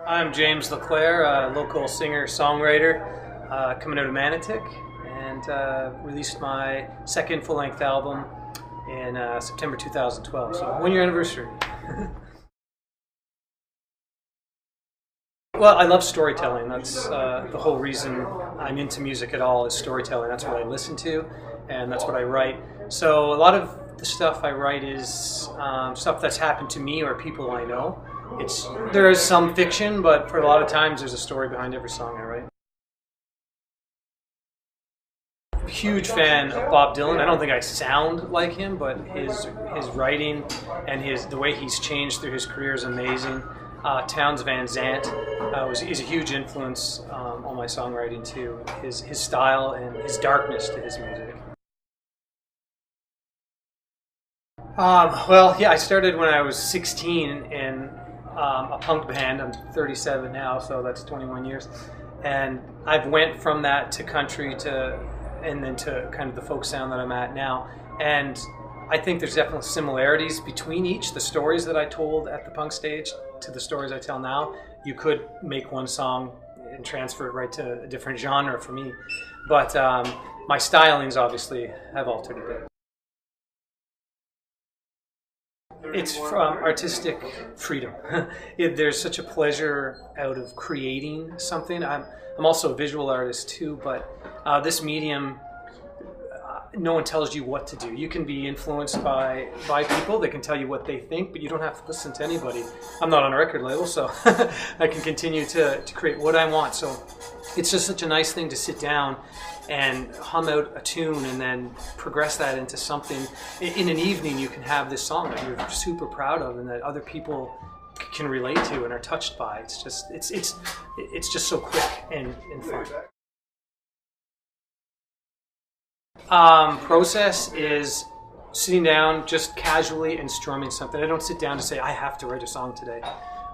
I'm James Leclaire, a local singer-songwriter coming out of Manotick, and released my second full-length album in September 2012, so 1-year anniversary. Well, I love storytelling. That's the whole reason I'm into music at all, is storytelling. That's what I listen to, and that's what I write. So a lot of the stuff I write is stuff that's happened to me or people I know. There is some fiction, but for a lot of times there's a story behind every song I write. Huge fan of Bob Dylan. I don't think I sound like him, but his writing and the way he's changed through his career is amazing. Townes Van Zandt is a huge influence on my songwriting too. His style and his darkness to his music. Well, yeah, I started when I was 16 in a punk band. I'm 37 now, so that's 21 years. And I've went from that to country and then to kind of the folk sound that I'm at now. And I think there's definitely similarities between each. The stories that I told at the punk stage to the stories I tell now. You could make one song and transfer it right to a different genre for me. But my stylings obviously have altered a bit. It's from artistic freedom. There's such a pleasure out of creating something. I'm also a visual artist too, but this medium, no one tells you what to do. You can be influenced by people. They can tell you what they think, but you don't have to listen to anybody. I'm not on a record label, so I can continue to create what I want. So it's just such a nice thing to sit down and hum out a tune and then progress that into something. In an evening, you can have this song that you're super proud of and that other people can relate to and are touched by. It's just so quick and fun. Process is sitting down just casually and strumming something. I don't sit down to say, I have to write a song today.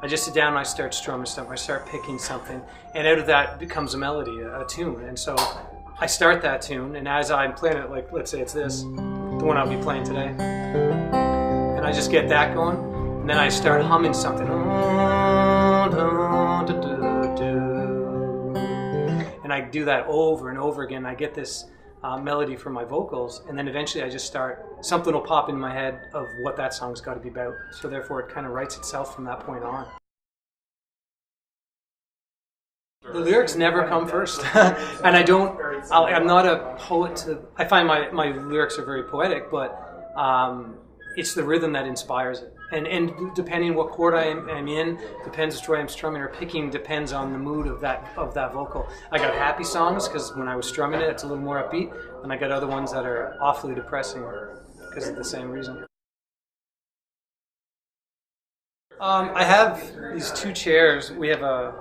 I just sit down and I start strumming something. I start picking something, and out of that becomes a melody, a tune. And so I start that tune, and as I'm playing it, like let's say it's this, the one I'll be playing today, and I just get that going, and then I start humming something. And I do that over and over again. I get this melody from my vocals, and then eventually I just something will pop in my head of what that song's got to be about. So therefore it kind of writes itself from that point on. The lyrics never come first. And I'm not a poet I find my lyrics are very poetic, but it's the rhythm that inspires it. And depending what chord I'm in, depends which way I'm strumming or picking, depends on the mood of that vocal. I got happy songs because when I was strumming it, it's a little more upbeat, and I got other ones that are awfully depressing because of the same reason. I have these two chairs. We have a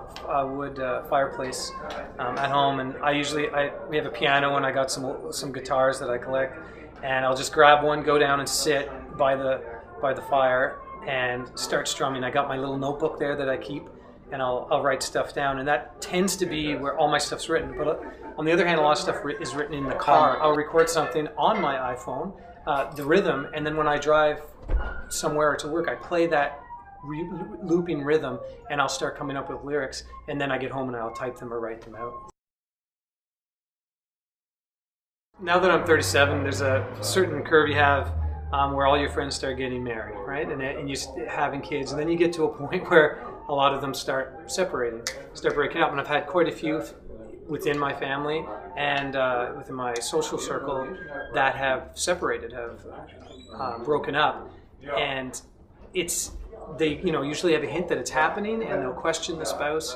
wood fireplace at home, and we have a piano, and I got some guitars that I collect, and I'll just grab one, go down and sit by the fire and start strumming. I got my little notebook there that I keep, and I'll write stuff down, and that tends to be where all my stuff's written. But on the other hand, a lot of stuff is written in the car. I'll record something on my iPhone, the rhythm, and then when I drive somewhere to work, I play that looping rhythm, and I'll start coming up with lyrics, and then I get home and I'll type them or write them out. Now that I'm 37, there's a certain curve you have where all your friends start getting married, right? And you having kids, and then you get to a point where a lot of them start breaking up. And I've had quite a few within my family and within my social circle that have separated, have broken up, and they usually have a hint that it's happening, and they'll question the spouse,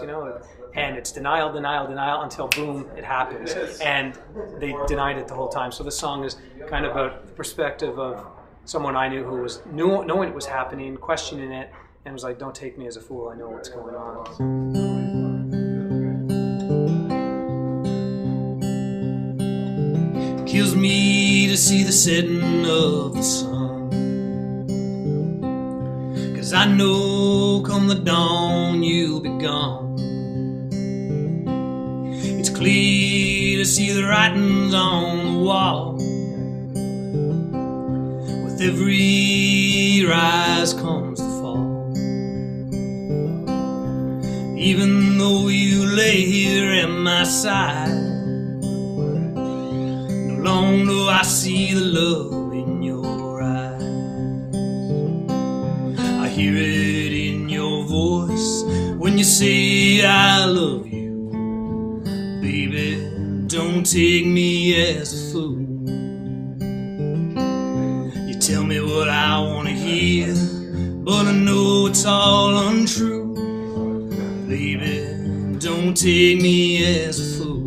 and it's denial until boom, it happens, and they denied it the whole time. So this song is kind of about the perspective of someone I knew who was knowing it was happening, questioning it, and was like, "Don't take me as a fool. I know what's going on." Kills me to see the setting of the sun, 'cause I know come the dawn you'll be gone. It's clear to see the writings on the wall. With every rise comes the fall. even though you lay here at my side. No longer do I see the love in your eyes. I hear it in your voice when you say I love you. Baby, don't take me as a fool. You tell me what I want to hear, but I know it's all untrue. Baby, don't take me as a fool.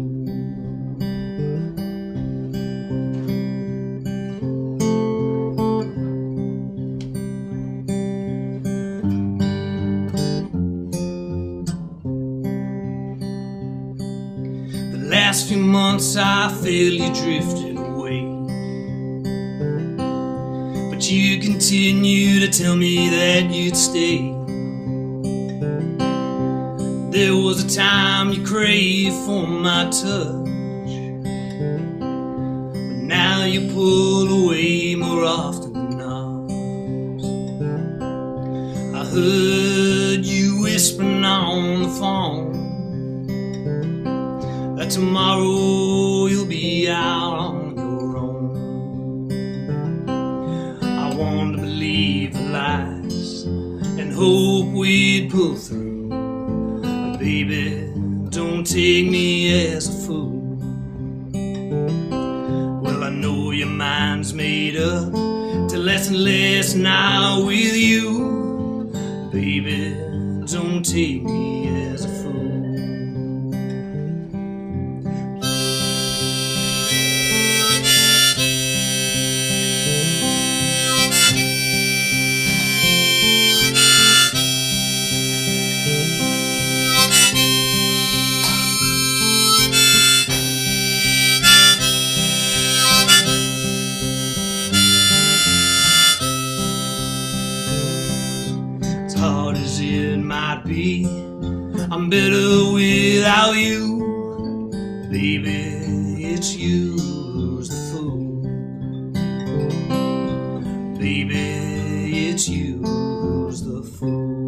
The last few months I felt you drifted away, but you continue to tell me that you'd stay. There was a time you craved for my touch, but now you pull away more often than not. I heard you whispering on the phone that tomorrow you'll be out on your own. I wanted to believe the lies and hope we'd pull through. Baby, don't take me as a fool. Well, I know your mind's made up to less and less now with you. Baby, don't take me as a fool. Hard as it might be, I'm better without you. Baby, it's you who's the fool. Baby, it's you who's the fool.